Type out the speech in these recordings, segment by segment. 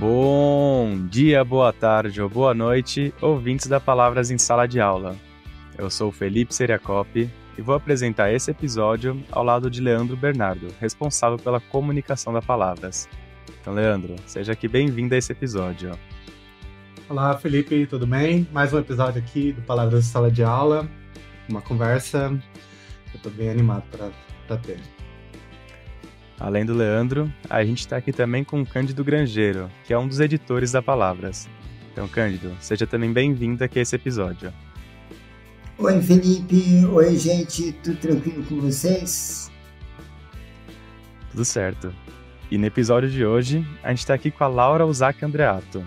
Bom dia, boa tarde ou boa noite, ouvintes da Palavras em Sala de Aula. Eu sou o Felipe Seriacopi e vou apresentar esse episódio ao lado de Leandro Bernardo, responsável pela comunicação da Palavras. Então, Leandro, seja aqui bem-vindo a esse episódio. Olá, Felipe, tudo bem? Mais um episódio aqui do Palavras em Sala de Aula, uma conversa que eu estou bem animado para ter. Além do Leandro, a gente está aqui também com o Cândido Grangeiro, que é um dos editores da Palavras. Então, Cândido, seja também bem-vindo aqui a esse episódio. Oi, Felipe. Oi, gente. Tudo tranquilo com vocês? Tudo certo. E no episódio de hoje, a gente está aqui com a Laura Uzak Andreato.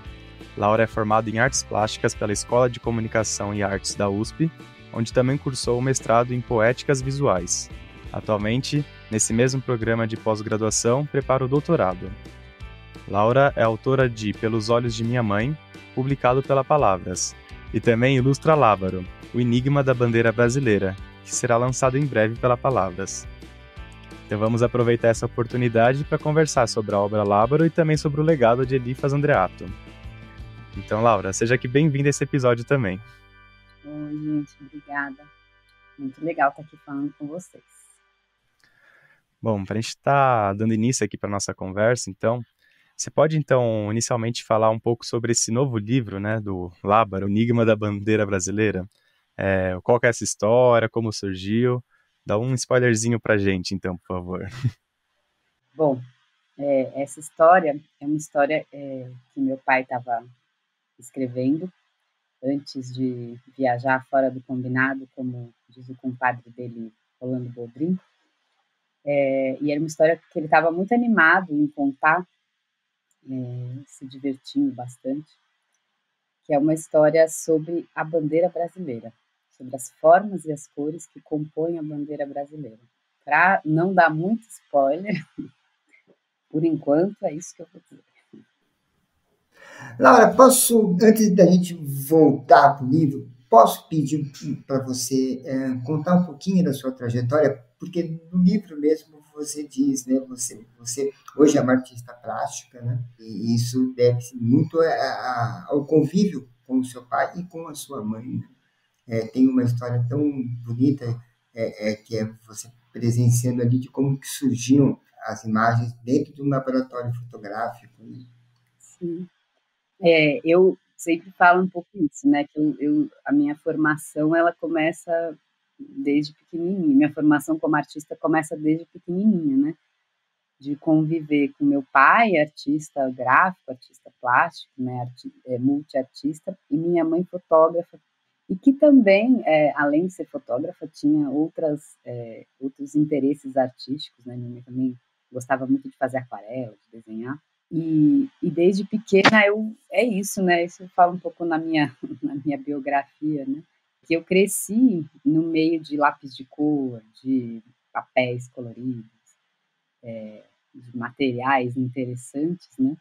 Laura é formada em Artes Plásticas pela Escola de Comunicação e Artes da USP, onde também cursou o mestrado em Poéticas Visuais. Atualmente, nesse mesmo programa de pós-graduação, prepara o doutorado. Laura é autora de Pelos Olhos de Minha Mãe, publicado pela Palavras, e também ilustra Lábaro, o Enigma da Bandeira Brasileira, que será lançado em breve pela Palavras. Então vamos aproveitar essa oportunidade para conversar sobre a obra Lábaro e também sobre o legado de Elifas Andreato. Então, Laura, seja aqui bem-vinda a esse episódio também. Oi, gente, obrigada. Muito legal estar aqui falando com vocês. Bom, para a gente estar dando início aqui para a nossa conversa, então, você pode, então, inicialmente falar um pouco sobre esse novo livro, né, do Lábaro, o Enigma da Bandeira Brasileira? Qual que é essa história, como surgiu? Dá um spoilerzinho para a gente, então, por favor. Bom, essa história é uma história que meu pai estava escrevendo antes de viajar fora do combinado, como diz o compadre dele, Rolando Boldrin. E era uma história que ele estava muito animado em contar, se divertindo bastante, que é uma história sobre a bandeira brasileira, sobre as formas e as cores que compõem a bandeira brasileira. Para não dar muito spoiler, por enquanto é isso que eu vou dizer. Laura, antes da gente voltar para o livro, posso pedir para você contar um pouquinho da sua trajetória? Porque no livro mesmo você diz, né? Você hoje é uma artista plástica, né? E isso deve-se muito ao convívio com o seu pai e com a sua mãe, né? Tem uma história tão bonita que é você presenciando ali de como que surgiram as imagens dentro de um laboratório fotográfico, né? Sim. Eu sempre falo um pouco isso, né? Que a minha formação ela começa desde pequenininha. Minha formação como artista começa desde pequenininha, né? De conviver com meu pai, artista gráfico, artista plástico, né? Multiartista, e minha mãe fotógrafa, e que também, além de ser fotógrafa, tinha outros interesses artísticos, né? Minha mãe também gostava muito de fazer aquarela, de desenhar. E desde pequena é isso, né? Isso eu falo um pouco na minha biografia, né? Que eu cresci no meio de lápis de cor, de papéis coloridos, de materiais interessantes, né?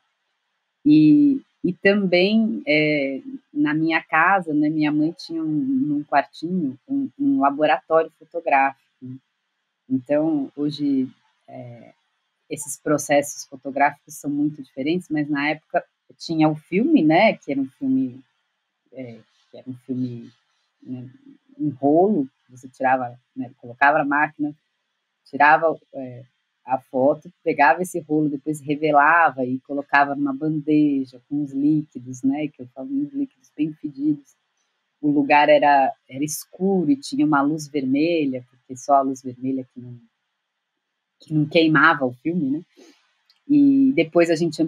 E também na minha casa, né? Minha mãe tinha num quartinho um laboratório fotográfico. Né? Então hoje esses processos fotográficos são muito diferentes, mas na época tinha o filme, né, que era um filme, né, em rolo, você tirava, né, colocava na máquina, tirava a foto, pegava esse rolo, depois revelava e colocava numa bandeja com os líquidos, né, que eu falo uns líquidos bem fedidos. O lugar era escuro e tinha uma luz vermelha, porque só a luz vermelha que não queimava o filme, né? E depois a gente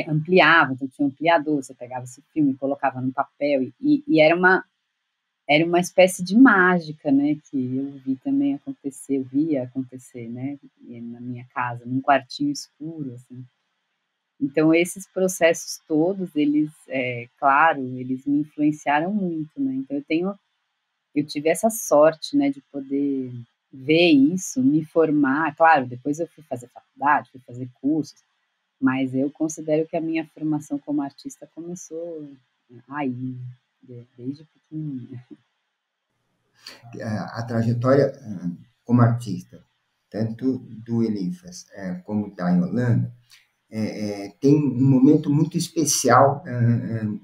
ampliava, então tinha um ampliador, você pegava esse filme, colocava no papel, e era uma espécie de mágica, né, que eu vi também acontecer, eu via acontecer, né, na minha casa, num quartinho escuro, assim. Então, esses processos todos, eles, claro, eles me influenciaram muito, né, então eu tive essa sorte, né, de poder ver isso, me formar, claro, depois eu fui fazer faculdade, fui fazer cursos, mas eu considero que a minha formação como artista começou aí, desde pequenininha. A trajetória como artista, tanto do Elifas como da Yolanda, tem um momento muito especial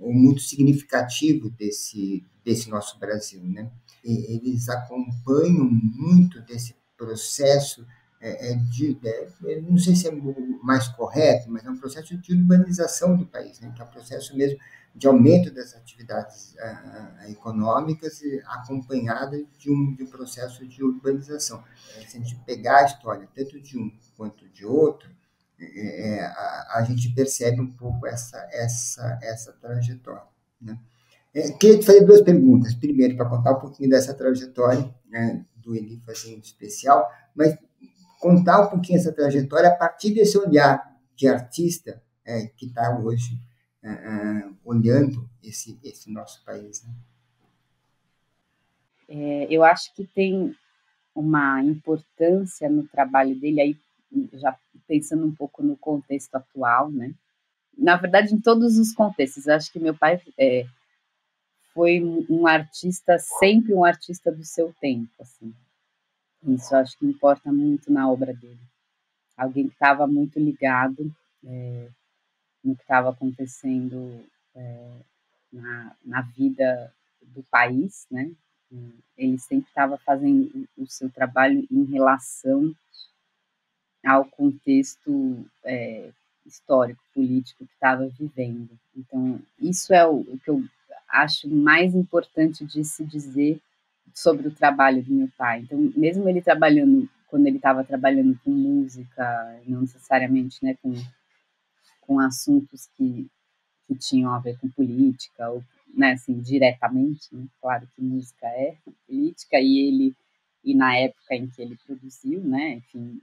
ou muito significativo desse nosso Brasil, né? Eles acompanham muito desse processo não sei se é o mais correto, mas é um processo de urbanização do país, né? Que é um processo mesmo de aumento das atividades econômicas acompanhada de um processo de urbanização. Se a gente pegar a história tanto de um quanto de outro, a gente percebe um pouco essa trajetória, né? Queria te fazer duas perguntas. Primeiro, para contar um pouquinho dessa trajetória, né, do Elifas em especial, mas contar um pouquinho essa trajetória a partir desse olhar de artista que está hoje olhando esse nosso país. Né? Eu acho que tem uma importância no trabalho dele, aí já pensando um pouco no contexto atual, né? Na verdade, em todos os contextos. Acho que meu pai foi um artista, sempre um artista do seu tempo, assim. Isso acho que importa muito na obra dele. Alguém que estava muito ligado no que estava acontecendo na vida do país, né? Ele sempre estava fazendo o seu trabalho em relação ao contexto histórico, político que estava vivendo. Então, isso é o que eu acho mais importante de se dizer sobre o trabalho do meu pai. Então, mesmo ele trabalhando, quando ele estava trabalhando com música, não necessariamente, né, com assuntos que tinham a ver com política, ou, né, assim, diretamente, né? Claro que música é política, e na época em que ele produziu, né, enfim,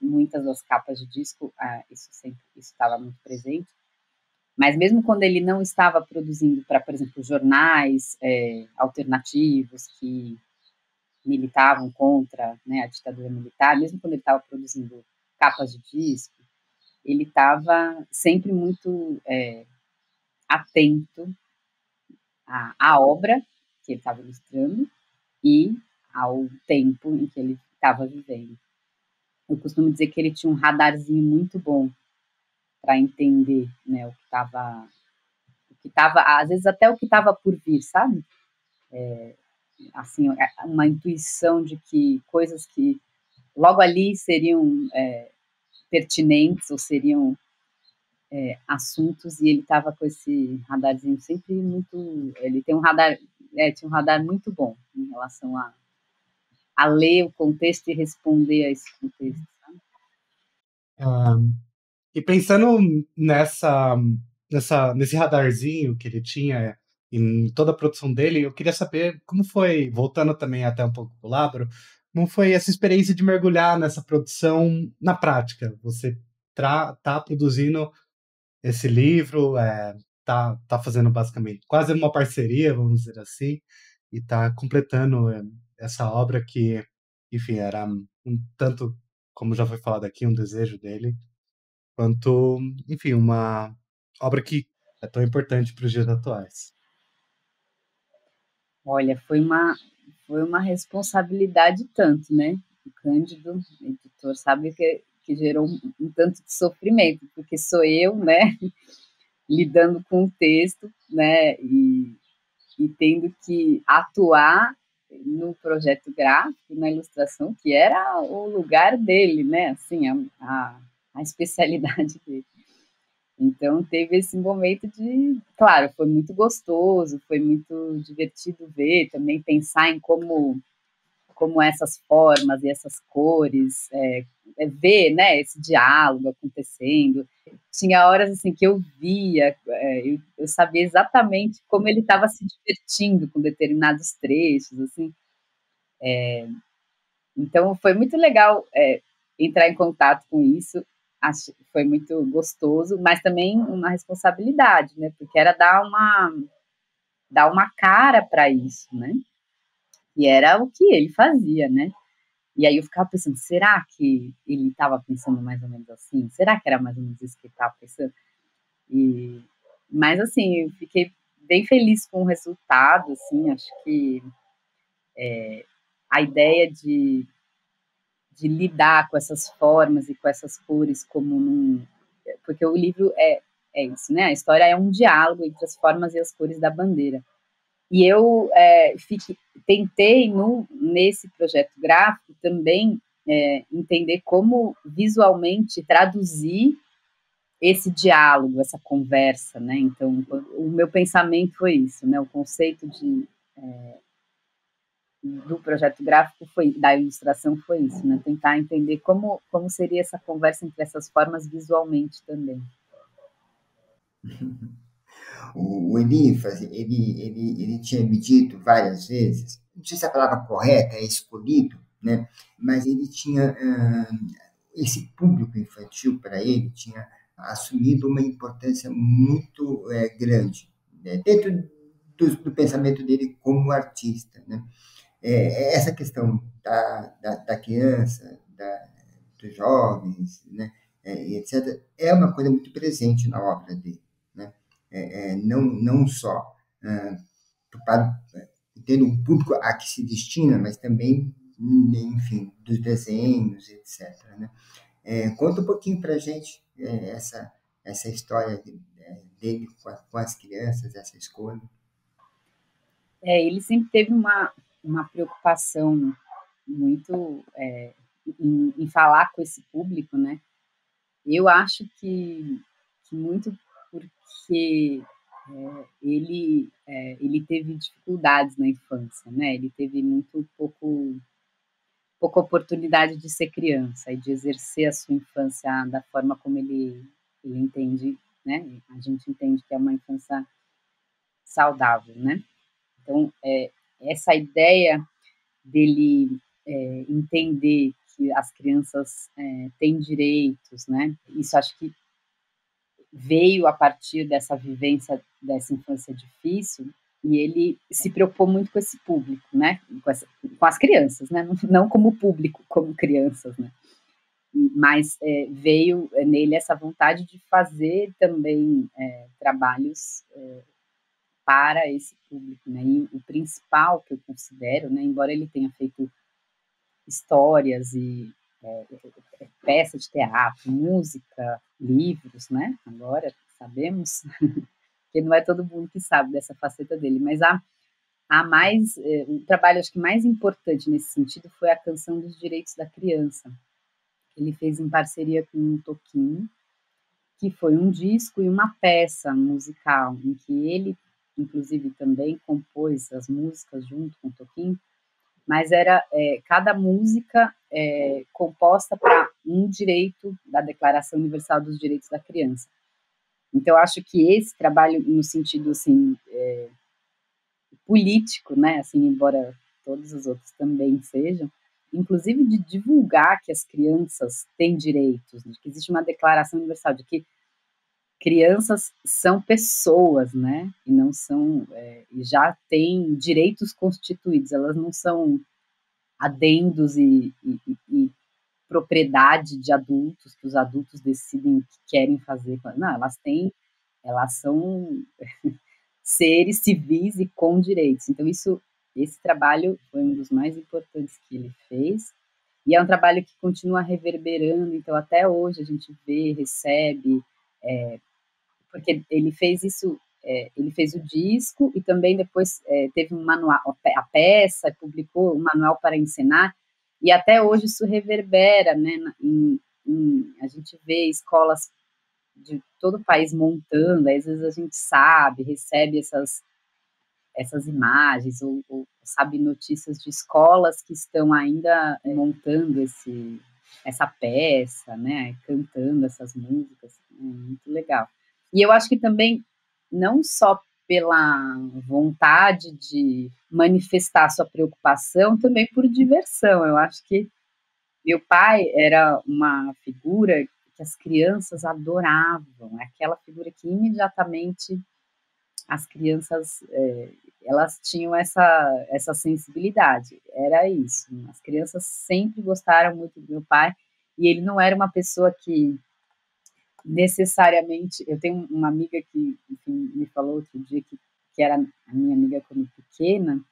muitas das capas de disco, isso estava muito presente, mas mesmo quando ele não estava produzindo para, por exemplo, jornais alternativos que militavam contra, né, a ditadura militar, mesmo quando ele estava produzindo capas de disco, ele estava sempre muito atento à obra que ele estava ilustrando e ao tempo em que ele estava vivendo. Eu costumo dizer que ele tinha um radarzinho muito bom para entender, né, às vezes até o que estava por vir, sabe? Assim, uma intuição de que coisas que logo ali seriam pertinentes ou seriam assuntos, e ele estava com esse radarzinho sempre muito. Ele tem um radar, tinha um radar muito bom em relação a ler o contexto e responder a esse contexto. Sabe? E pensando nesse radarzinho que ele tinha em toda a produção dele, eu queria saber como foi, voltando também até um pouco pro Labro, como foi essa experiência de mergulhar nessa produção na prática? Você tá produzindo esse livro, tá fazendo basicamente quase uma parceria, vamos dizer assim, e tá completando essa obra que, enfim, era um tanto, como já foi falado aqui, um desejo dele, quanto, enfim, uma obra que é tão importante para os dias atuais. Olha, foi uma responsabilidade tanto, né? O Cândido, editor, sabe que gerou um tanto de sofrimento, porque sou eu, né, lidando com o texto, né, e tendo que atuar no projeto gráfico, na ilustração, que era o lugar dele, né, assim, a especialidade dele. Então, teve esse momento claro, foi muito gostoso, foi muito divertido ver, também pensar em como essas formas e essas cores, ver, né, esse diálogo acontecendo. Tinha horas assim que eu via, eu sabia exatamente como ele estava se divertindo com determinados trechos, assim. Então foi muito legal entrar em contato com isso. Acho que foi muito gostoso, mas também uma responsabilidade, né? Porque era dar uma cara para isso, né? E era o que ele fazia, né? E aí eu ficava pensando, será que ele estava pensando mais ou menos assim? Será que era mais ou menos isso que ele estava pensando? Mas assim, eu fiquei bem feliz com o resultado, assim, acho que a ideia de de lidar com essas formas e com essas cores como porque o livro é isso, né? A história é um diálogo entre as formas e as cores da bandeira. E eu tentei, nesse projeto gráfico, também entender como visualmente traduzir esse diálogo, essa conversa, né? Então, o meu pensamento foi isso, né? O conceito do projeto gráfico da ilustração foi isso, né? Tentar entender como seria essa conversa entre essas formas visualmente também. O Eliphas, ele tinha me dito várias vezes, não sei se a palavra correta é escolhido, né? Mas ele tinha, esse público infantil para ele tinha assumido uma importância muito grande, né? Dentro do pensamento dele como artista, né? Essa questão da criança, dos jovens, né? Etc., é uma coisa muito presente na obra dele, né? Não só tendo um público a que se destina, mas também, enfim, dos desenhos, etc., né? Conta um pouquinho para a gente essa história dele com as crianças, essa escolha. Ele sempre teve uma preocupação muito em falar com esse público, né? Eu acho que muito porque ele teve dificuldades na infância, né? Ele teve muito pouca oportunidade de ser criança e de exercer a sua infância da forma como ele entende, né? A gente entende que é uma infância saudável, né? Então, essa ideia dele entender que as crianças têm direitos, né? Isso acho que veio a partir dessa vivência dessa infância difícil, e ele se preocupou muito com esse público, né? Com as crianças, né? Não como público, como crianças, né? Mas veio nele essa vontade de fazer também trabalhos para esse público, né? E o principal que eu considero, né? Embora ele tenha feito histórias e peça de teatro, música, livros, né? Agora sabemos que não é todo mundo que sabe dessa faceta dele, mas o trabalho acho que mais importante nesse sentido foi a Canção dos Direitos da Criança. Ele fez em parceria com o Toquinho, que foi um disco e uma peça musical, em que ele, inclusive, também compôs as músicas junto com o Toquinho, mas era cada música composta para um direito da Declaração Universal dos Direitos da Criança. Então, eu acho que esse trabalho, no sentido assim, político, né, assim, embora todos os outros também sejam, inclusive de divulgar que as crianças têm direitos, de que existe uma Declaração Universal, de que crianças são pessoas, né, e não são, e já têm direitos constituídos, elas não são adendos e propriedade de adultos, que os adultos decidem o que querem fazer. Não, elas são seres civis e com direitos. Então, esse trabalho foi um dos mais importantes que ele fez, e é um trabalho que continua reverberando, então até hoje a gente vê, recebe, porque ele fez isso, ele fez o disco e também depois teve um manual, a peça, publicou um manual para ensinar, e até hoje isso reverbera, né? A gente vê escolas de todo o país montando, às vezes a gente recebe essas imagens, ou sabe notícias de escolas que estão ainda montando essa peça, né? Cantando essas músicas, muito legal. E eu acho que também, não só pela vontade de manifestar sua preocupação, também por diversão. Eu acho que meu pai era uma figura que as crianças adoravam, aquela figura que imediatamente as crianças, elas tinham essa sensibilidade, era isso. As crianças sempre gostaram muito do meu pai, e ele não era uma pessoa que necessariamente. Eu tenho uma amiga que, enfim, me falou outro dia que era a minha amiga quando pequena,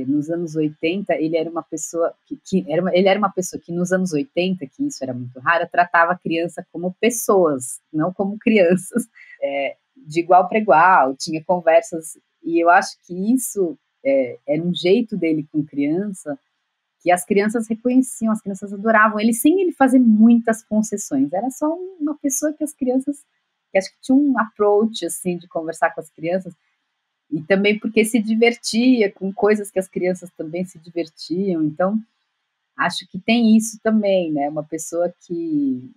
nos anos 80, ele era uma pessoa ele era uma pessoa que nos anos 80, que isso era muito raro, tratava a criança como pessoas, não como crianças, de igual para igual, tinha conversas, e eu acho que isso era um jeito dele com criança, que as crianças reconheciam, as crianças adoravam ele, sem ele fazer muitas concessões, era só uma pessoa que as crianças, que acho que tinha um approach, assim, de conversar com as crianças, e também porque se divertia com coisas que as crianças também se divertiam, então acho que tem isso também, né, uma pessoa que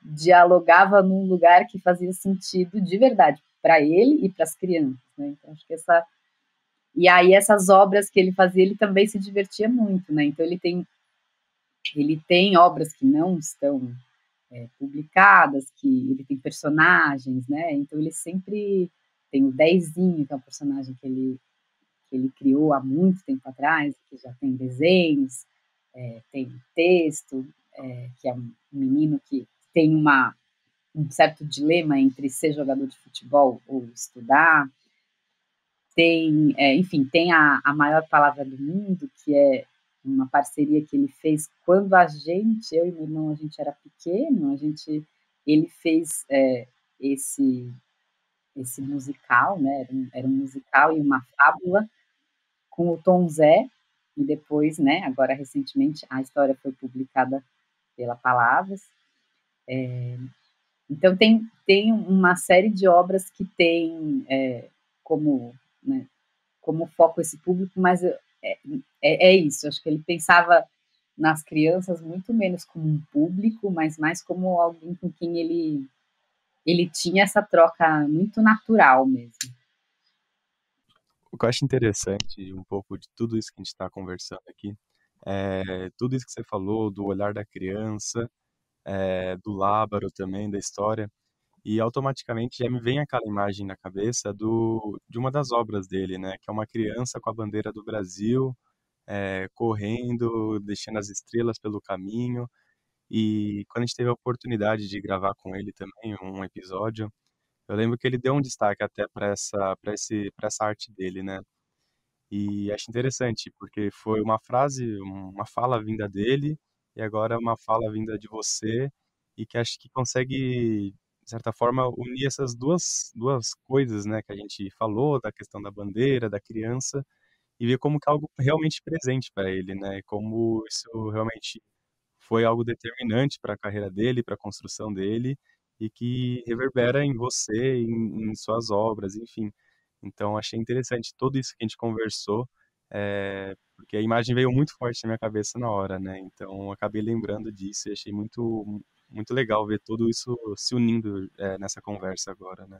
dialogava num lugar que fazia sentido de verdade para ele e para as crianças, né, então acho que e aí essas obras que ele fazia, ele também se divertia muito, né, então ele tem obras que não estão publicadas, que ele tem personagens, né, então ele sempre tem o Dezinho, que é um personagem que ele criou há muito tempo atrás, que já tem desenhos, tem texto, que é um menino que tem um certo dilema entre ser jogador de futebol ou estudar. Tem, enfim, tem a maior palavra do mundo, que é uma parceria que ele fez quando eu e meu irmão, a gente era pequeno, ele fez esse musical, né? Era um musical e uma fábula com o Tom Zé, e depois, né, agora recentemente, a história foi publicada pela Palavras. Então tem uma série de obras que tem como, né, como foco esse público, mas é isso, acho que ele pensava nas crianças muito menos como um público, mas mais como alguém com quem ele tinha essa troca muito natural mesmo. O que eu acho interessante, um pouco de tudo isso que a gente está conversando aqui, tudo isso que você falou, do olhar da criança, do Lábaro também, da história, e automaticamente já me vem aquela imagem na cabeça de uma das obras dele, né, que é uma criança com a bandeira do Brasil, correndo, deixando as estrelas pelo caminho, e quando a gente teve a oportunidade de gravar com ele também um episódio, eu lembro que ele deu um destaque até para essa arte dele, né? E acho interessante, porque foi uma frase, uma fala vinda dele, e agora uma fala vinda de você, e que acho que consegue, de certa forma, unir essas duas coisas, né, que a gente falou, da questão da bandeira, da criança, e ver como que é algo realmente presente para ele, né, e como isso realmente foi algo determinante para a carreira dele, para a construção dele, e que reverbera em você, em suas obras, enfim. Então, achei interessante tudo isso que a gente conversou, porque a imagem veio muito forte na minha cabeça na hora, né? Então, acabei lembrando disso e achei muito legal ver tudo isso se unindo, nessa conversa agora, né?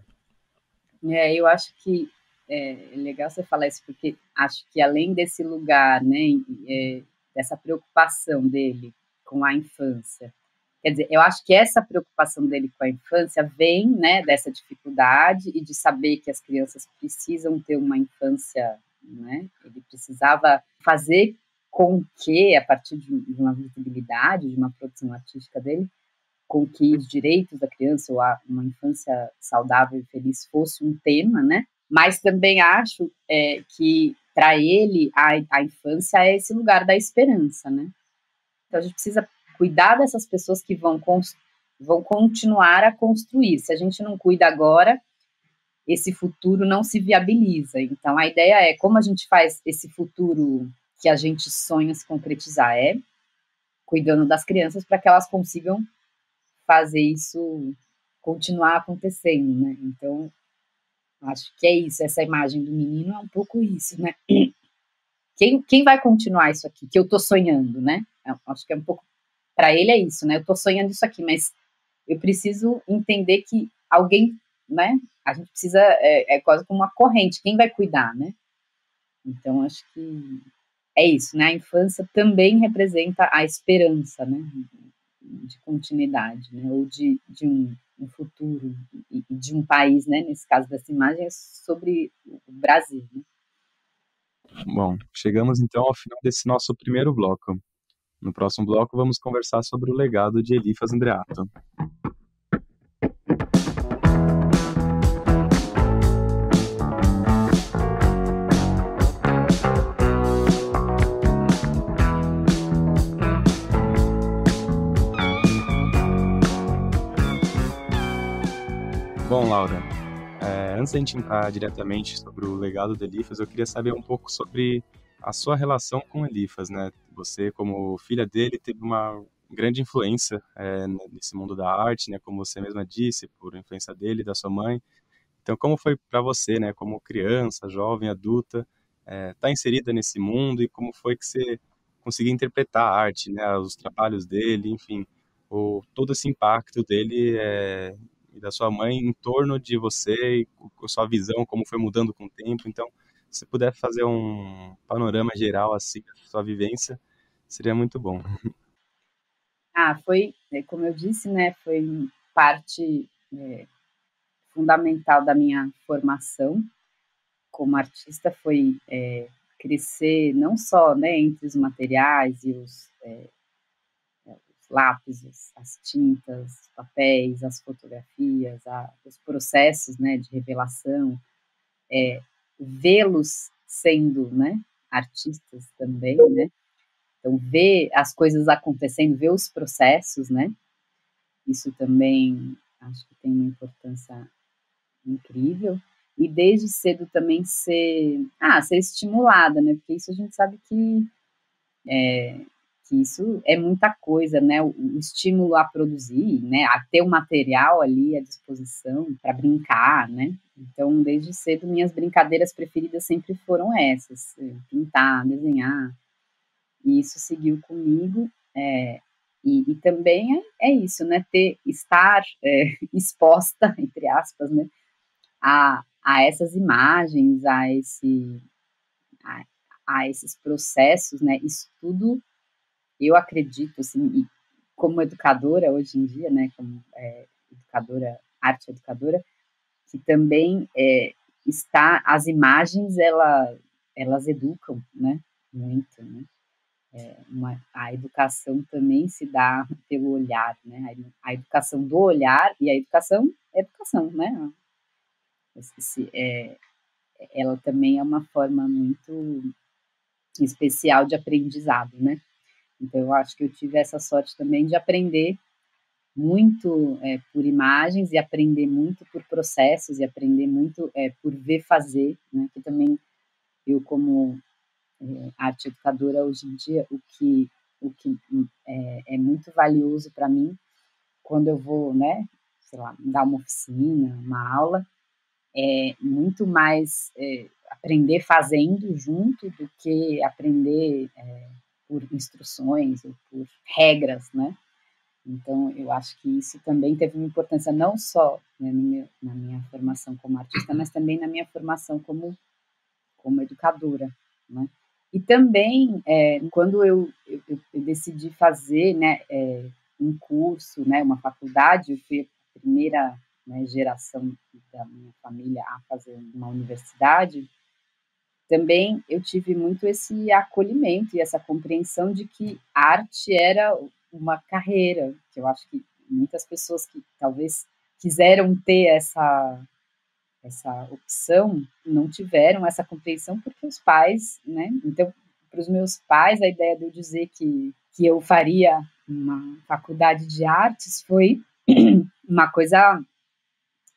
Eu acho que é legal você falar isso, porque acho que além desse lugar, né, dessa preocupação dele com a infância, quer dizer, eu acho que essa preocupação dele com a infância vem, né, dessa dificuldade e de saber que as crianças precisam ter uma infância, né, ele precisava fazer com que, a partir de uma visibilidade, de uma produção artística dele, com que os direitos da criança ou uma infância saudável e feliz fosse um tema, né? Mas também acho que para ele a infância é esse lugar da esperança, né? Então a gente precisa cuidar dessas pessoas que vão continuar a construir. Se a gente não cuida agora, esse futuro não se viabiliza. Então a ideia é como a gente faz esse futuro que a gente sonha se concretizar, cuidando das crianças para que elas consigam fazer isso continuar acontecendo, né? Então, acho que é isso, essa imagem do menino é um pouco isso, né? Quem vai continuar isso aqui, que eu tô sonhando, né? Acho que é um pouco, para ele é isso, né? Eu tô sonhando isso aqui, mas eu preciso entender que alguém, né? A gente precisa, quase como uma corrente, quem vai cuidar, né? Então, acho que é isso, né? A infância também representa a esperança, né? De continuidade, né? Ou de um futuro e de um país, né? Nesse caso dessa imagem é sobre o Brasil, né? Bom, chegamos então ao final desse nosso primeiro bloco. No próximo bloco vamos conversar sobre o legado de Elifas Andreato. Antes da gente entrar diretamente sobre o legado do Elifas, eu queria saber um pouco sobre a sua relação com o Elifas, né? Você, como filha dele, teve uma grande influência nesse mundo da arte, né? Como você mesma disse, por influência dele e da sua mãe. Então, como foi para você, né? Como criança, jovem, adulta, estar inserida nesse mundo e como foi que você conseguia interpretar a arte, né? Os trabalhos dele, enfim, todo esse impacto dele e da sua mãe em torno de você e com a sua visão, como foi mudando com o tempo. Então, se puder fazer um panorama geral assim da sua vivência, seria muito bom. Foi, como eu disse, né, foi parte fundamental da minha formação como artista, foi crescer não só, né, entre os materiais e os lápis, as tintas, os papéis, as fotografias, os processos, né, de revelação, vê-los sendo, né, artistas também, né? Então, ver as coisas acontecendo, ver os processos, né? Isso também acho que tem uma importância incrível. E desde cedo também ser estimulada, né? Porque isso a gente sabe que isso é muita coisa, né? O estímulo a produzir, né? A ter o material ali à disposição para brincar, né? Então, desde cedo, minhas brincadeiras preferidas sempre foram essas: pintar, desenhar. E isso seguiu comigo. E também é isso, né? Estar exposta, entre aspas, né? A essas imagens, a, a esses processos, né? Isso tudo eu acredito, assim, e como educadora hoje em dia, né, como educadora, arte educadora, que também as imagens, elas educam, né, muito, né, a educação também se dá pelo olhar, né, a educação do olhar e a educação é educação, né, ela também é uma forma muito especial de aprendizado, né. Então, eu acho que eu tive essa sorte também de aprender muito por imagens e aprender muito por processos e aprender muito por ver fazer, né? Que também eu, como arte educadora, hoje em dia, o que é muito valioso para mim quando eu vou, né, sei lá, dar uma oficina, uma aula, é muito mais aprender fazendo junto do que aprender por instruções ou por regras, né? Então, eu acho que isso também teve uma importância não só, né, na minha formação como artista, mas também na minha formação como educadora, né? E também, quando eu decidi fazer, né, um curso, né, uma faculdade, eu fui a primeira, né, geração da minha família a fazer uma universidade, também eu tive muito esse acolhimento e essa compreensão de que arte era uma carreira, que eu acho que muitas pessoas que talvez quiseram ter essa opção não tiveram essa compreensão porque os pais, né? Então, para os meus pais, a ideia de eu dizer que eu faria uma faculdade de artes foi uma coisa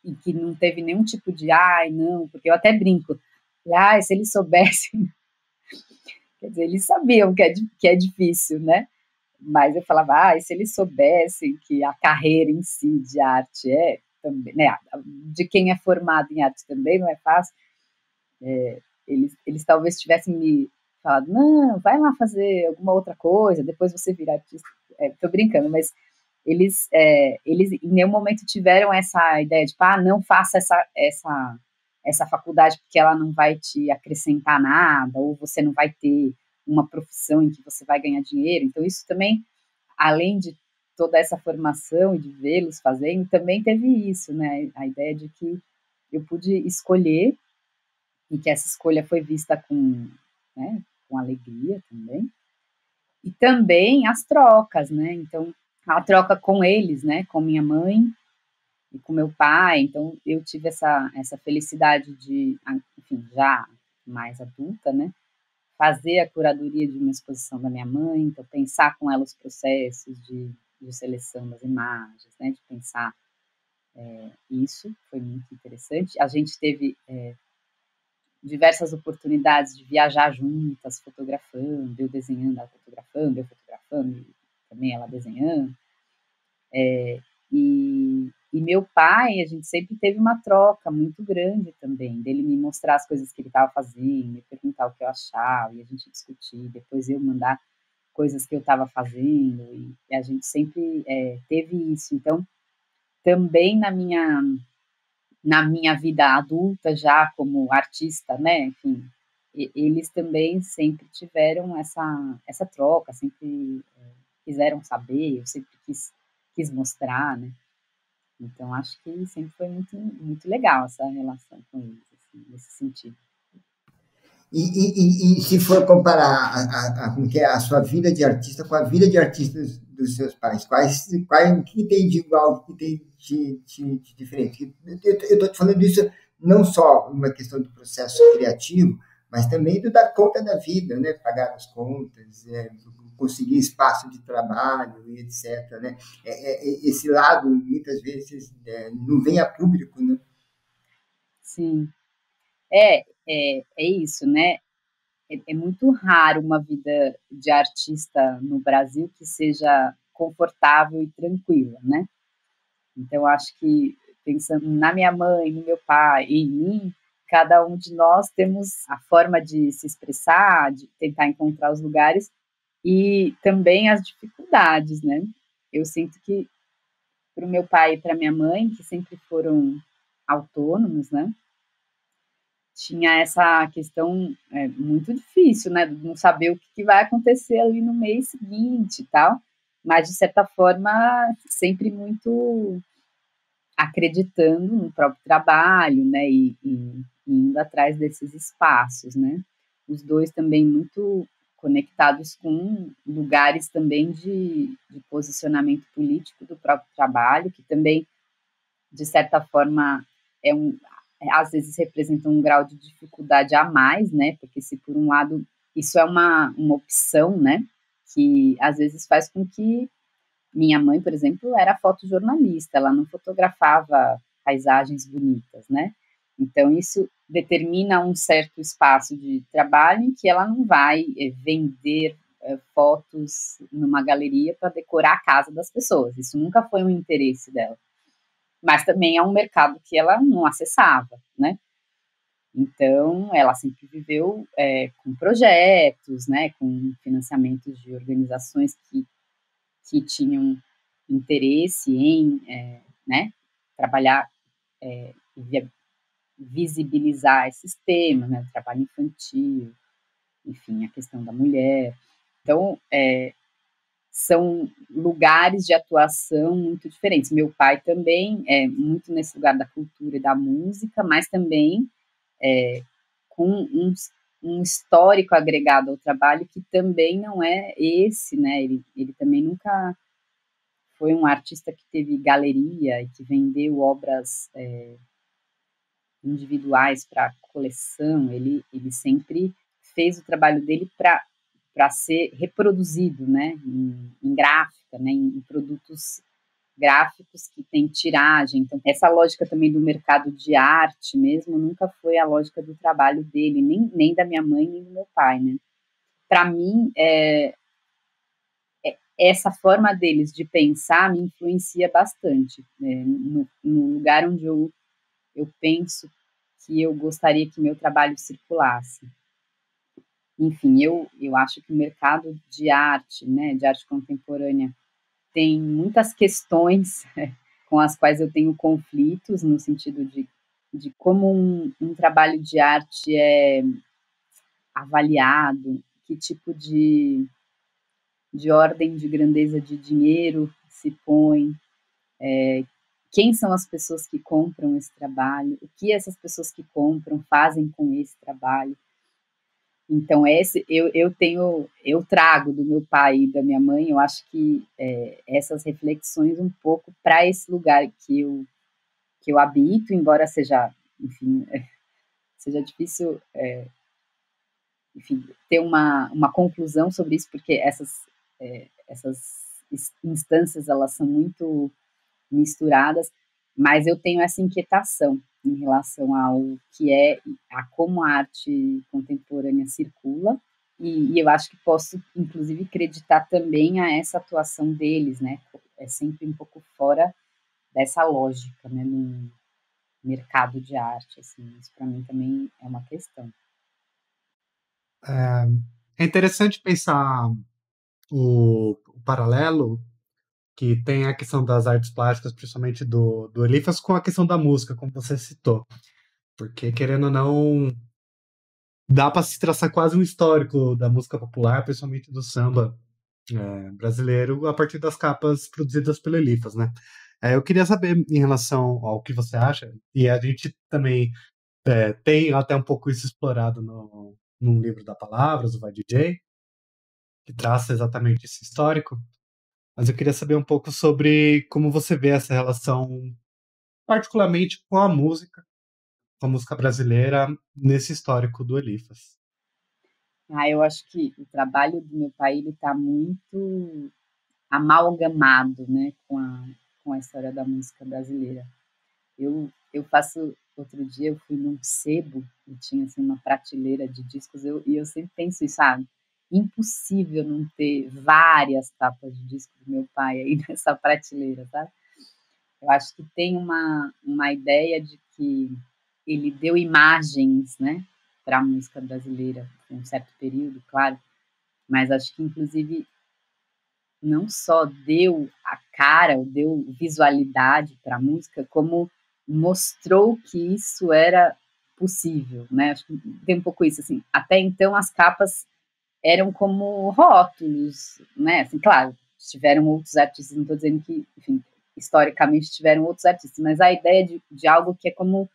e que não teve nenhum tipo de, ai, não, porque eu até brinco, ai, se eles soubessem, quer dizer, eles sabiam que é difícil, né? Mas eu falava, ah, e se eles soubessem que a carreira em si de arte também, né, de quem é formado em arte também não é fácil, eles talvez tivessem me falado, não, vai lá fazer alguma outra coisa, depois você vira artista. Tô brincando, mas eles em nenhum momento tiveram essa ideia de, não faça essa faculdade porque ela não vai te acrescentar nada, ou você não vai ter uma profissão em que você vai ganhar dinheiro. Então, isso também, além de toda essa formação e de vê-los fazendo, também teve isso, né? A ideia de que eu pude escolher e que essa escolha foi vista né, com alegria também. E também as trocas, né? Então, a troca com eles, né? Com minha mãe e com meu pai. Então, eu tive essa felicidade de, enfim, já mais adulta, né? Fazer a curadoria de uma exposição da minha mãe, então pensar com ela os processos de seleção das imagens, né? De pensar Isso foi muito interessante. A gente teve diversas oportunidades de viajar juntas, fotografando, eu desenhando, ela fotografando, eu fotografando, e também ela desenhando. E meu pai, a gente sempre teve uma troca muito grande também, dele me mostrar as coisas que ele estava fazendo, me perguntar o que eu achava, e a gente discutir, depois eu mandar coisas que eu estava fazendo, e a gente sempre teve isso. Então, também na minha vida adulta, já como artista, né, enfim, eles também sempre tiveram essa troca, sempre quiseram saber, eu sempre quis mostrar, né. Então, acho que sempre foi muito, muito legal essa relação com eles, assim, nesse sentido. E se for comparar a sua vida de artista com a vida de artista dos seus pais, o que tem de igual, o que tem de diferente? Eu estou te falando isso não só uma questão do processo criativo, mas também do dar conta da vida, né? Pagar as contas, conseguir espaço de trabalho, etc. Né? Esse lado, muitas vezes, não vem a público, né? Sim, é isso, né? É muito raro uma vida de artista no Brasil que seja confortável e tranquila, né? Então, acho que, pensando na minha mãe, no meu pai e em mim, cada um de nós temos a forma de se expressar, de tentar encontrar os lugares e também as dificuldades, né? Eu sinto que para o meu pai e para minha mãe, que sempre foram autônomos, né? Tinha essa questão muito difícil, né? De não saber o que vai acontecer ali no mês seguinte e tal, mas de certa forma sempre muito acreditando no próprio trabalho, né? E indo atrás desses espaços, né? Os dois também muito conectados com lugares também de posicionamento político do próprio trabalho, que também, de certa forma, às vezes representa um grau de dificuldade a mais, né? Porque se por um lado isso é uma opção, né? Que às vezes faz com que minha mãe, por exemplo, era fotojornalista, ela não fotografava paisagens bonitas, né? Então isso determina um certo espaço de trabalho em que ela não vai vender fotos numa galeria para decorar a casa das pessoas. Isso nunca foi um interesse dela. Mas também é um mercado que ela não acessava, né? Então, ela sempre viveu com projetos, né, com financiamentos de organizações que tinham interesse em né, trabalhar e visibilizar esses temas, né, o trabalho infantil, enfim, a questão da mulher. Então, são lugares de atuação muito diferentes. Meu pai também é muito nesse lugar da cultura e da música, mas também com um histórico agregado ao trabalho que também não é esse, né? Ele também nunca foi um artista que teve galeria e que vendeu obras individuais para coleção. Ele sempre fez o trabalho dele para ser reproduzido, né, em gráfica, né, em produtos gráficos que têm tiragem. Então, essa lógica também do mercado de arte mesmo nunca foi a lógica do trabalho dele, nem da minha mãe, nem do meu pai, né. Para mim, essa forma deles de pensar me influencia bastante, né, no lugar onde eu penso que eu gostaria que meu trabalho circulasse. Enfim, eu acho que o mercado de arte, né, de arte contemporânea, tem muitas questões com as quais eu tenho conflitos, no sentido de como um trabalho de arte é avaliado, que tipo de ordem de grandeza de dinheiro se põe, quem são as pessoas que compram esse trabalho, o que essas pessoas que compram fazem com esse trabalho. Então, eu trago do meu pai e da minha mãe, eu acho que essas reflexões um pouco para esse lugar que eu habito, embora seja, enfim, seja difícil, enfim, ter uma conclusão sobre isso, porque essas instâncias, elas são muito misturadas, Mas eu tenho essa inquietação em relação ao que é, a como a arte contemporânea circula, e eu acho que posso, inclusive, acreditar também a essa atuação deles, né? É sempre um pouco fora dessa lógica, né? No mercado de arte, assim, isso para mim também é uma questão. É interessante pensar o paralelo que tem a questão das artes plásticas, principalmente do Eliphas, com a questão da música, como você citou. Porque, querendo ou não, dá para se traçar quase um histórico da música popular, principalmente do samba brasileiro, a partir das capas produzidas pelo Eliphas, né? Eu queria saber em relação ao que você acha, e a gente também tem até um pouco isso explorado num livro da Palavras, o Vai DJ, que traça exatamente esse histórico, mas eu queria saber um pouco sobre como você vê essa relação, particularmente com a música brasileira, nesse histórico do Eliphas. Eu acho que o trabalho do meu pai ele está muito amalgamado, né, com a história da música brasileira. Eu faço outro dia eu fui num sebo e tinha assim uma prateleira de discos e eu sempre penso isso, impossível não ter várias capas de disco do meu pai aí nessa prateleira, sabe? Eu acho que tem uma ideia de que ele deu imagens, né, para a música brasileira em um certo período, claro, mas acho que inclusive não só deu a cara, ou deu visualidade para a música, como mostrou que isso era possível, né? Acho que tem um pouco isso, assim. Até então as capas eram como rótulos, né? Assim, claro, tiveram outros artistas, não estou dizendo que, enfim, historicamente tiveram outros artistas, mas a ideia de algo que é como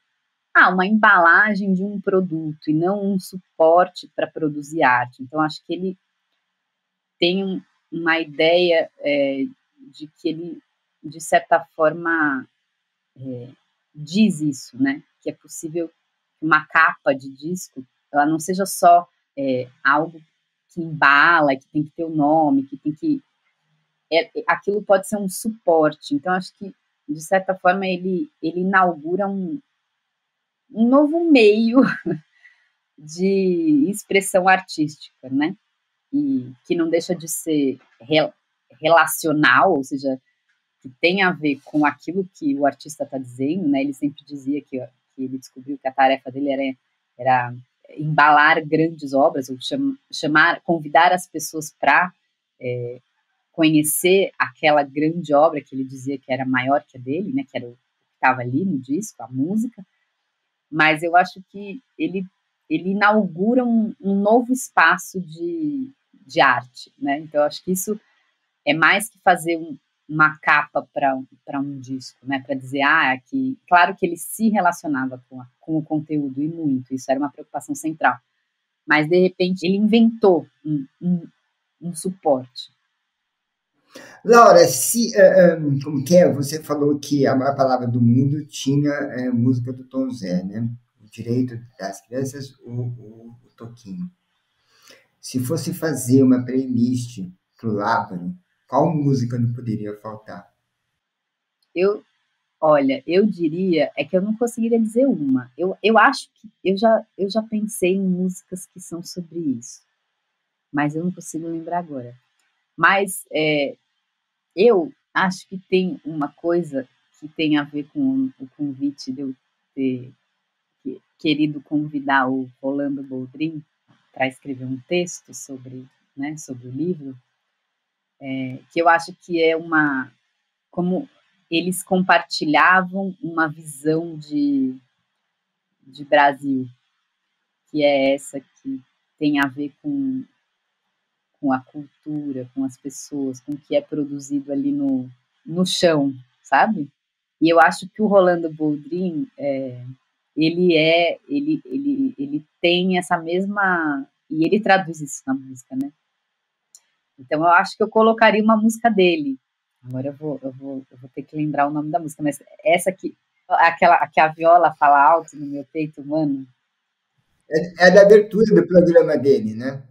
uma embalagem de um produto e não um suporte para produzir arte. Então, acho que ele tem uma ideia de que ele, de certa forma, diz isso, né? Que é possível que uma capa de disco ela não seja só algo que embala, que tem que ter o nome, que tem que. Aquilo pode ser um suporte. Então, acho que, de certa forma, ele inaugura um novo meio de expressão artística, né? E que não deixa de ser relacional, ou seja, que tem a ver com aquilo que o artista está dizendo, né? Ele sempre dizia que ele descobriu que a tarefa dele era embalar grandes obras, ou convidar as pessoas para conhecer aquela grande obra que ele dizia que era maior que a dele, né? Que era o que estava ali no disco, a música. Mas eu acho que ele inaugura um novo espaço de arte, né? Então, eu acho que isso é mais que fazer uma capa para um disco, né? Para dizer, que claro que ele se relacionava com o conteúdo e muito, isso era uma preocupação central. Mas de repente ele inventou um suporte. Laura, como que é? Você falou que a maior palavra do mundo tinha música do Tom Zé, né? O Direito das Crianças, o Toquinho. Se fosse fazer uma playlist pro Lábaro, qual música não poderia faltar? Olha, eu diria, é que eu não conseguiria dizer uma. Eu acho que eu já pensei em músicas que são sobre isso, mas eu não consigo lembrar agora. Mas eu acho que tem uma coisa que tem a ver com o convite de eu ter querido convidar o Rolando Boldrin para escrever um texto sobre, né, sobre o livro, que eu acho que é como eles compartilhavam uma visão de Brasil, que é essa que tem a ver com a cultura, com as pessoas, com o que é produzido ali no chão, sabe? E eu acho que o Rolando Boldrin, ele tem essa mesma... E ele traduz isso na música, né? Então, eu acho que eu colocaria uma música dele. Agora eu vou ter que lembrar o nome da música, mas essa aqui, aquela que a viola fala alto no meu peito humano. É da abertura do programa dele, né?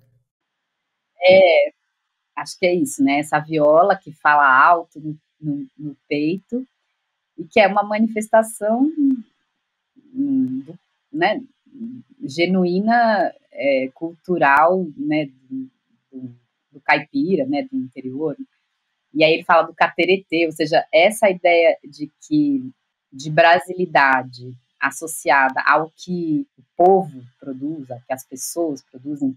Acho que é isso, né? Essa viola que fala alto no peito. e que é uma manifestação, né, genuína, cultural, né, do caipira, né, do interior. E aí ele fala do cateretê, ou seja, essa ideia de brasilidade associada ao que o povo produz, ao que as pessoas produzem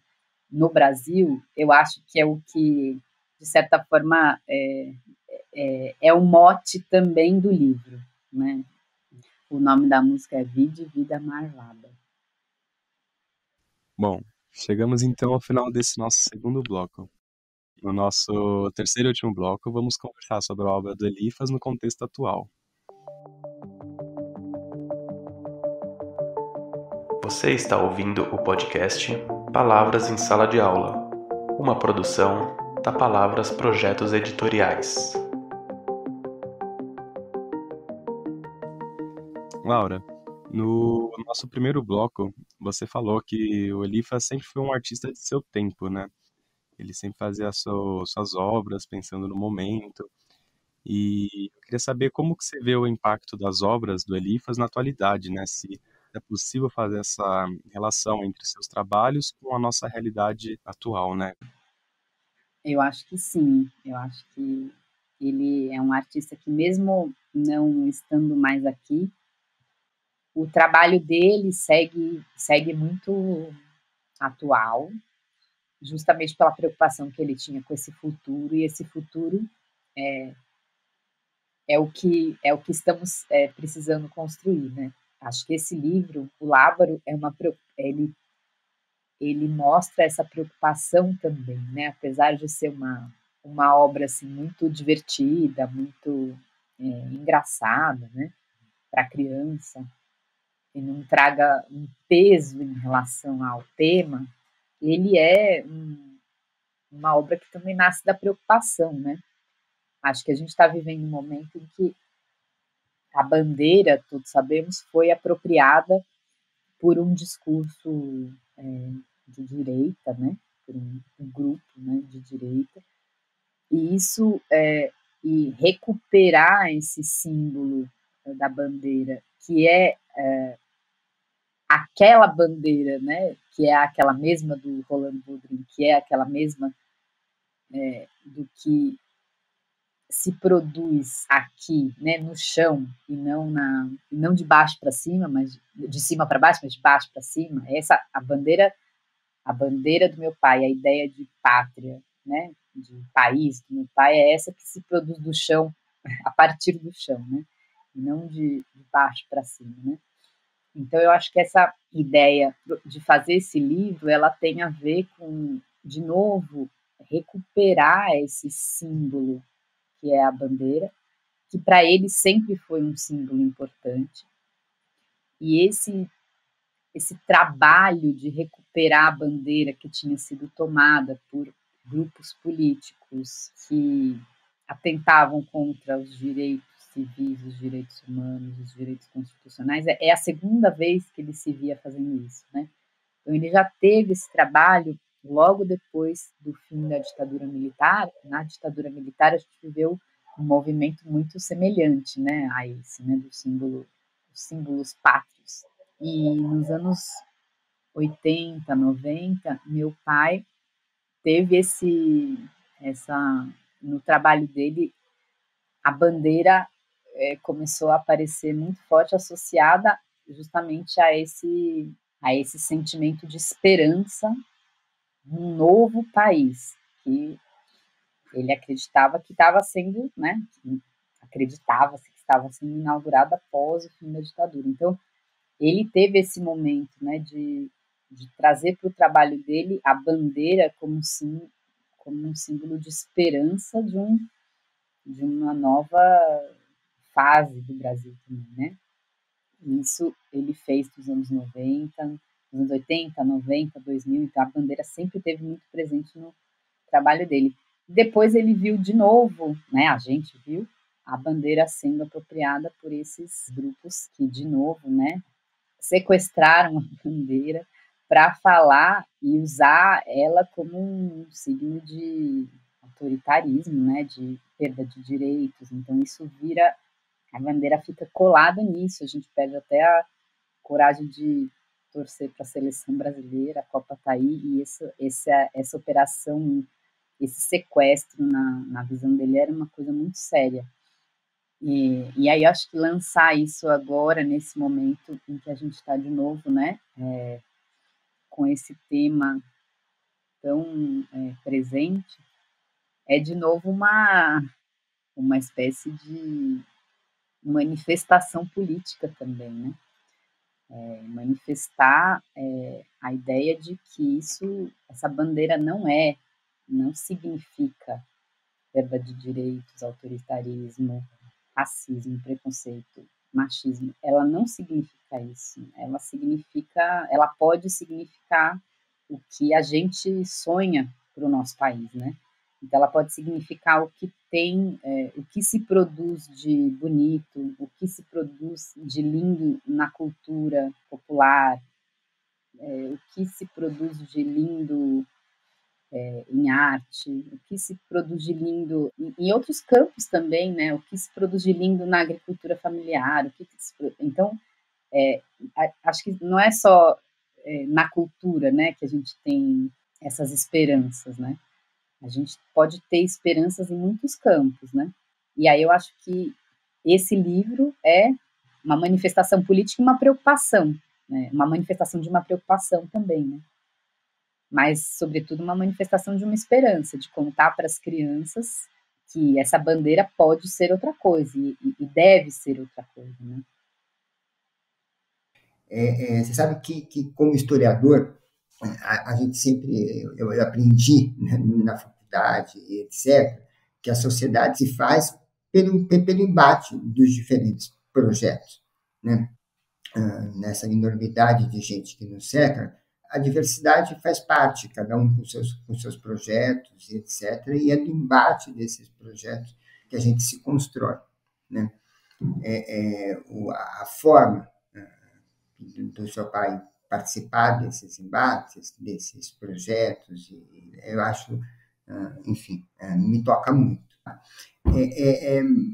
no Brasil, eu acho que é o que, de certa forma, é o mote também do livro, né? O nome da música é Vide Vida Marvada. Bom, chegamos então ao final desse nosso segundo bloco. No nosso terceiro e último bloco, vamos conversar sobre a obra do Eliphas no contexto atual. Você está ouvindo o podcast Palavras em Sala de Aula, uma produção da Palavras Projetos Editoriais. Laura, no nosso primeiro bloco, você falou que o Eliphas sempre foi um artista de seu tempo, né? Ele sempre fazia suas obras pensando no momento. E eu queria saber como que você vê o impacto das obras do Eliphas na atualidade, né? Se é possível fazer essa relação entre seus trabalhos com a nossa realidade atual, né? Eu acho que sim, eu acho que ele é um artista que, mesmo não estando mais aqui, o trabalho dele segue muito atual, justamente pela preocupação que ele tinha com esse futuro, e esse futuro é o que estamos precisando construir, né? Acho que esse livro, o Lábaro, ele mostra essa preocupação também, né? Apesar de ser uma obra assim, muito divertida, muito engraçada, né? Para criança, e não traga um peso em relação ao tema, ele é uma obra que também nasce da preocupação, né? Acho que a gente está vivendo um momento em que a bandeira, todos sabemos, foi apropriada por um discurso de direita, né? Por um grupo, né, de direita, e e recuperar esse símbolo da bandeira, que é aquela bandeira, né, que é aquela mesma do Roland Boudrin, que é aquela mesma do que se produz aqui, né, no chão, e não de baixo para cima, mas de cima para baixo, mas de baixo para cima. Essa a bandeira do meu pai, a ideia de pátria, né, de país do meu pai é essa que se produz do chão, a partir do chão, né, e não de baixo para cima, né. Então eu acho que essa ideia de fazer esse livro, ela tem a ver com, de novo, recuperar esse símbolo que é a bandeira, que para ele sempre foi um símbolo importante. E esse trabalho de recuperar a bandeira que tinha sido tomada por grupos políticos que atentavam contra os direitos civis, os direitos humanos, os direitos constitucionais, é a segunda vez que ele se via fazendo isso, né? Então ele já teve esse trabalho logo depois do fim da ditadura militar. Na ditadura militar a gente viveu um movimento muito semelhante, né, a esse, né, dos símbolos pátrios. E nos anos 80, 90, meu pai teve no trabalho dele, a bandeira começou a aparecer muito forte, associada justamente a esse sentimento de esperança num novo país, que ele acreditava que estava sendo, né, acreditava-se que estava sendo inaugurado após o fim da ditadura. Então, ele teve esse momento, né, de trazer para o trabalho dele a bandeira como um símbolo de esperança de uma nova fase do Brasil também, né? E isso ele fez nos anos 90, nos anos 80, 90, 2000, então a bandeira sempre esteve muito presente no trabalho dele. Depois ele viu de novo, né, a gente viu a bandeira sendo apropriada por esses grupos que, de novo, né, sequestraram a bandeira para falar e usar ela como um signo de autoritarismo, né, de perda de direitos. Então isso vira a bandeira fica colada nisso, a gente perde até a coragem de torcer para a seleção brasileira, a Copa está aí, e essa operação, esse sequestro, na visão dele, era uma coisa muito séria. E aí eu acho que lançar isso agora, nesse momento em que a gente está de novo, né, com esse tema tão presente, é de novo uma espécie de manifestação política também, né? Manifestar a ideia de que essa bandeira não significa perda de direitos, autoritarismo, racismo, preconceito, machismo. Ela não significa isso. Ela pode significar o que a gente sonha para o nosso país, né? Então, ela pode significar o que tem, o que se produz de bonito, o que se produz de lindo na cultura popular, o que se produz de lindo em arte, o que se produz de lindo em outros campos também, né? O que se produz de lindo na agricultura familiar, então acho que não é só na cultura, né, que a gente tem essas esperanças, né? A gente pode ter esperanças em muitos campos, né? E aí eu acho que esse livro é uma manifestação política e uma preocupação, né? Uma manifestação de uma preocupação também, né? Mas, sobretudo, uma manifestação de uma esperança, de contar para as crianças que essa bandeira pode ser outra coisa e deve ser outra coisa, né? Você sabe que como historiador, a gente sempre, eu aprendi, né, na faculdade, etc., que a sociedade se faz pelo embate dos diferentes projetos, né? Nessa enormidade de gente que nos cerca, a diversidade faz parte, cada um com seus projetos, etc., e é do embate desses projetos que a gente se constrói, né? A forma do seu pai participar desses embates, desses projetos, eu acho, enfim, me toca muito.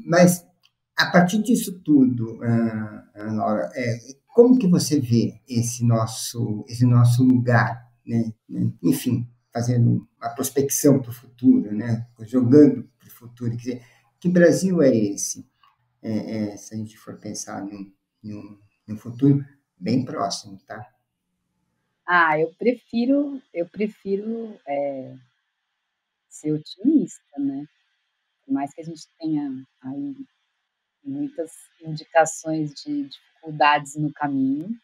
Mas, a partir disso tudo, Laura, como que você vê esse nosso lugar, né? Enfim, fazendo uma prospecção para o futuro, né? Jogando para o futuro, quer dizer, que Brasil é esse? Se a gente for pensar num futuro bem próximo, tá? Eu prefiro ser otimista, né? Por mais que a gente tenha aí muitas indicações de dificuldades no caminho,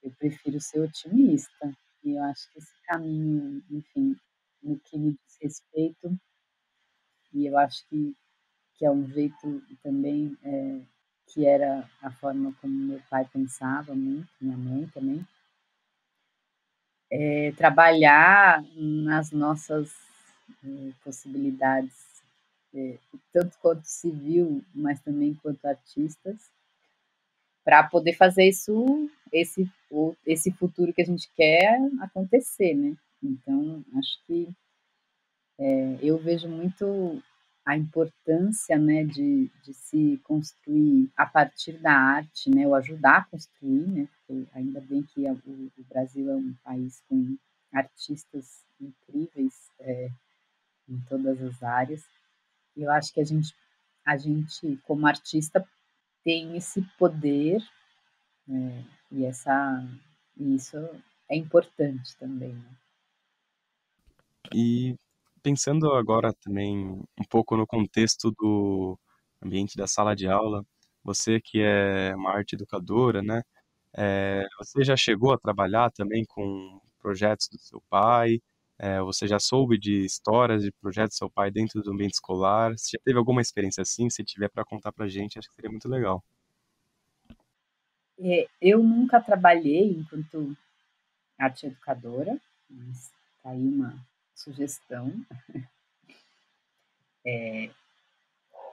eu prefiro ser otimista. E eu acho que esse caminho, enfim, no que me diz respeito, e eu acho que é um jeito também que era a forma como meu pai pensava muito, minha mãe também, trabalhar nas nossas possibilidades, tanto quanto civil, mas também quanto artistas, para poder fazer esse futuro que a gente quer acontecer, né? Então, acho que eu vejo muito a importância, né, de se construir a partir da arte, né, ou ajudar a construir, né, porque ainda bem que o Brasil é um país com artistas incríveis em todas as áreas. E eu acho que a gente como artista tem esse poder, e isso é importante também, né? E pensando agora também um pouco no contexto do ambiente da sala de aula, você que é uma arte educadora, né? Você já chegou a trabalhar também com projetos do seu pai? Você já soube de histórias de projetos do seu pai dentro do ambiente escolar? Você já teve alguma experiência assim? Se tiver para contar pra gente, acho que seria muito legal. Eu nunca trabalhei enquanto arte educadora, mas tá aí uma sugestão.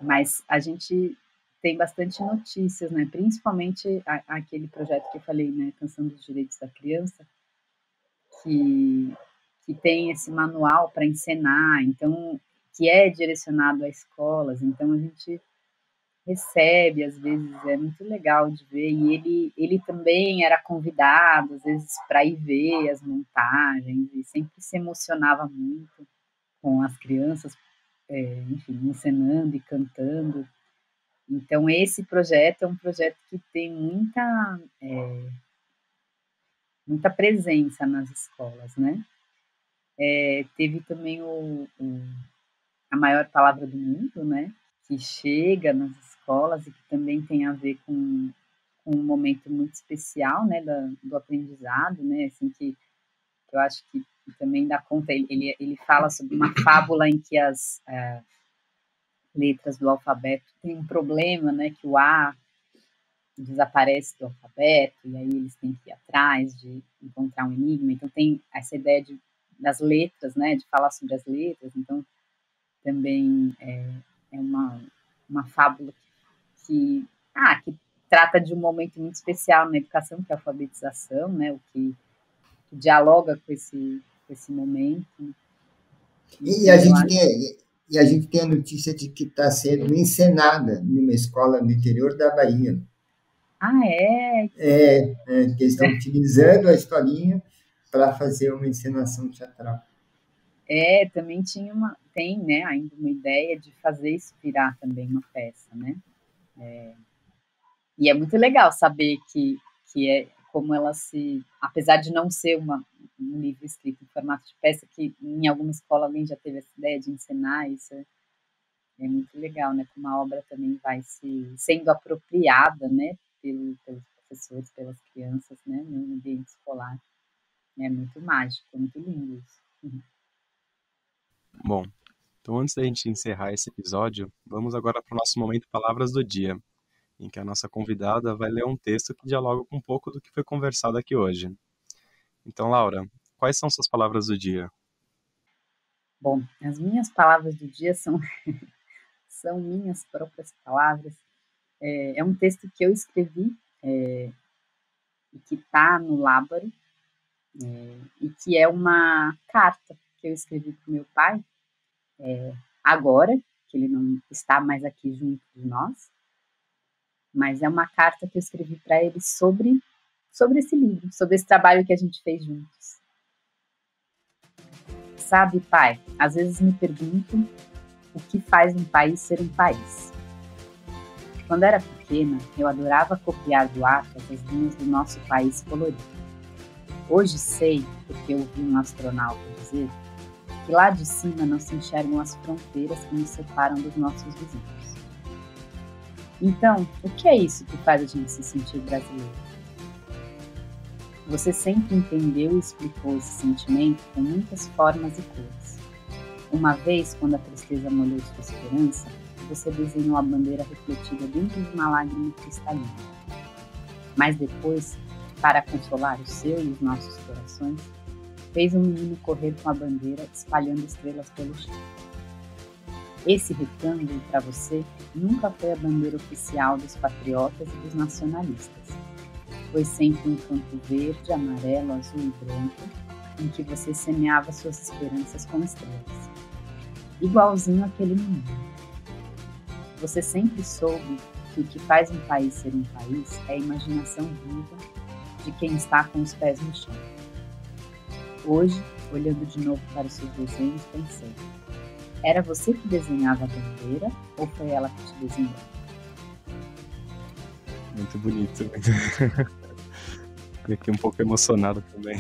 Mas a gente tem bastante notícias, né? Principalmente aquele projeto que eu falei, né? Canção dos Direitos da Criança, que, que tem esse manual para encenar, então, que é direcionado a escolas. Então, a gente recebe, às vezes, é muito legal de ver. E ele também era convidado, às vezes, para ir ver as montagens, e sempre se emocionava muito com as crianças, enfim, encenando e cantando. Então, esse projeto é um projeto que tem muita presença nas escolas, né? Teve também a maior palavra do mundo, né? Que chega nas escolas e que também tem a ver com um momento muito especial, né? Do aprendizado, né? Assim, que eu acho que também dá conta. Ele fala sobre uma fábula em que as letras do alfabeto têm um problema, né? Que o A desaparece do alfabeto e aí eles têm que ir atrás de encontrar um enigma. Então tem essa ideia das letras, né? De falar sobre as letras. Então também é uma fábula que trata de um momento muito especial na educação, que é a alfabetização, né? O que dialoga com esse momento. E a gente tem a notícia de que está sendo encenada numa escola no interior da Bahia. Ah, é? Que eles estão utilizando a historinha para fazer uma encenação teatral. Também tem, né, ainda uma ideia de fazer isso virar também uma peça, né? E é muito legal saber que é como ela apesar de não ser um livro escrito em formato de peça, que em alguma escola alguém já teve essa ideia de encenar isso, é muito legal, né? Como a obra também vai sendo apropriada, né? Pelos professores, pelas crianças, né? No ambiente escolar. É muito mágico, é muito lindo isso. Bom, então antes da gente encerrar esse episódio, vamos agora para o nosso momento Palavras do Dia, em que a nossa convidada vai ler um texto que dialoga com um pouco do que foi conversado aqui hoje. Então, Laura, quais são suas palavras do dia? Bom, as minhas palavras do dia são minhas próprias palavras. É um texto que eu escrevi e que está no Lábaro, e que é uma carta que eu escrevi para o meu pai, agora, que ele não está mais aqui junto de nós, mas é uma carta que eu escrevi para ele sobre esse livro, sobre esse trabalho que a gente fez juntos. Sabe, pai, às vezes me pergunto o que faz um país ser um país. Quando era pequena, eu adorava copiar do Atlas as linhas do nosso país colorido. Hoje sei, porque ouvi um astronauta dizer, que lá de cima não se enxergam as fronteiras que nos separam dos nossos vizinhos. Então, o que é isso que faz a gente se sentir brasileiro? Você sempre entendeu e explicou esse sentimento com muitas formas e cores. Uma vez, quando a tristeza molhou sua esperança, você desenhou a bandeira refletida dentro de uma lágrima cristalina. Mas depois, para consolar o seu e os nossos corações, fez um menino correr com a bandeira espalhando estrelas pelo chão. Esse retângulo, para você, nunca foi a bandeira oficial dos patriotas e dos nacionalistas. Foi sempre um campo verde, amarelo, azul e branco, em que você semeava suas esperanças com estrelas. Igualzinho àquele menino. Você sempre soube que o que faz um país ser um país é a imaginação viva de quem está com os pés no chão. Hoje, olhando de novo para os seus desenhos, pensei: era você que desenhava a bandeira ou foi ela que te desenhou? Muito bonito. Fiquei aqui um pouco emocionado também.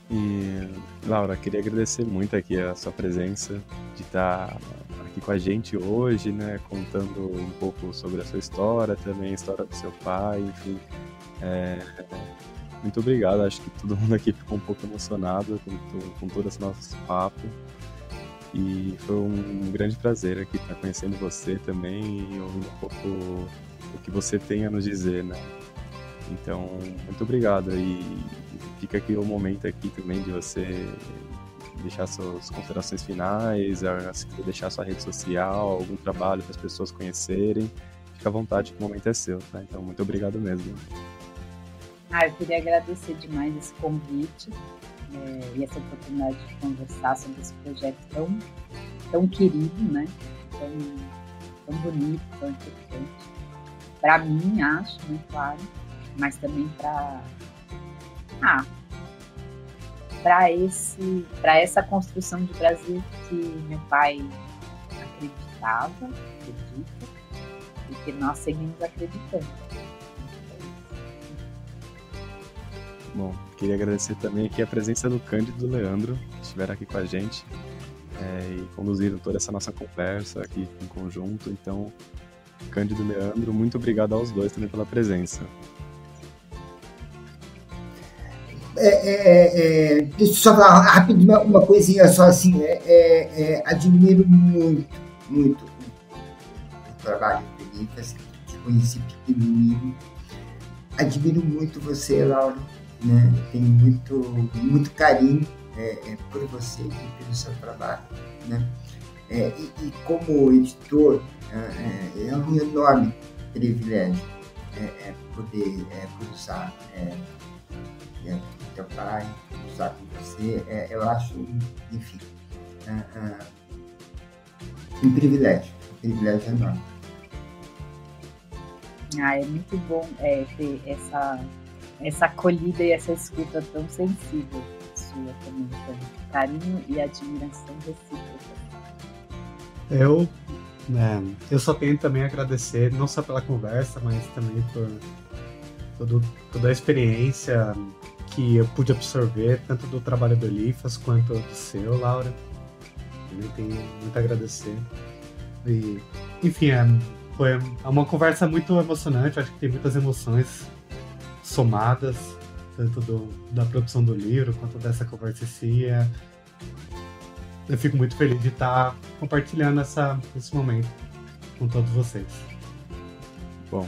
E, Laura, queria agradecer muito aqui a sua presença, de estar aqui com a gente hoje, né, contando um pouco sobre a sua história, também a história do seu pai, enfim. Muito obrigado, acho que todo mundo aqui ficou um pouco emocionado com todo esse nosso papo. E foi um grande prazer aqui estar conhecendo você também e ouvindo um pouco o que você tem a nos dizer, né? Então, muito obrigado. E fica aqui o momento aqui também de você deixar suas considerações finais, se quiser deixar sua rede social, algum trabalho para as pessoas conhecerem. Fica à vontade que o momento é seu, tá? Então, muito obrigado mesmo. Eu queria agradecer demais esse convite e essa oportunidade de conversar sobre esse projeto tão querido, né? tão bonito, tão importante. Para mim, acho, né, claro, mas também para essa construção de Brasil que meu pai acredita e que nós seguimos acreditando. Bom, queria agradecer também aqui a presença do Cândido e do Leandro, que estiveram aqui com a gente e conduziram toda essa nossa conversa aqui em conjunto. Então, Cândido e Leandro, muito obrigado aos dois também pela presença. Deixa eu só falar rapidinho uma coisinha só assim. Admiro muito o trabalho do Livas, que conheci pequenininho. Admiro muito você, Laura, né? Tenho muito carinho por você e pelo seu trabalho, né? E como editor, é um enorme privilégio poder cruzar teu pai, cruzar com você. Eu acho, enfim, um privilégio enorme. É muito bom ter essa acolhida e essa escuta tão sensível sua também, carinho e admiração recíproca. Eu só tenho também a agradecer, não só pela conversa, mas também por toda a experiência que eu pude absorver, tanto do trabalho do Elifas quanto do seu, Laura. Também tenho muito a agradecer. E, enfim, foi uma conversa muito emocionante, acho que tem muitas emoções somadas, tanto da produção do livro quanto dessa conversa em si. Eu fico muito feliz de estar compartilhando esse momento com todos vocês. Bom,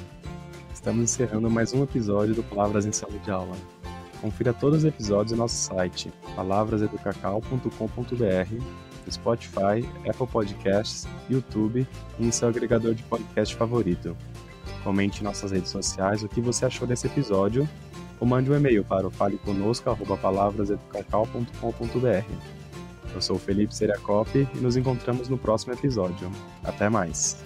estamos encerrando mais um episódio do Palavras em Sala de Aula. Confira todos os episódios no nosso site, palavrasEducacau.com.br, no Spotify, Apple Podcasts, YouTube e em seu agregador de podcast favorito. Comente em nossas redes sociais o que você achou desse episódio ou mande um e-mail para o faleconosco@palavraseducacau.com.br. Eu sou o Felipe Seriacopi e nos encontramos no próximo episódio. Até mais!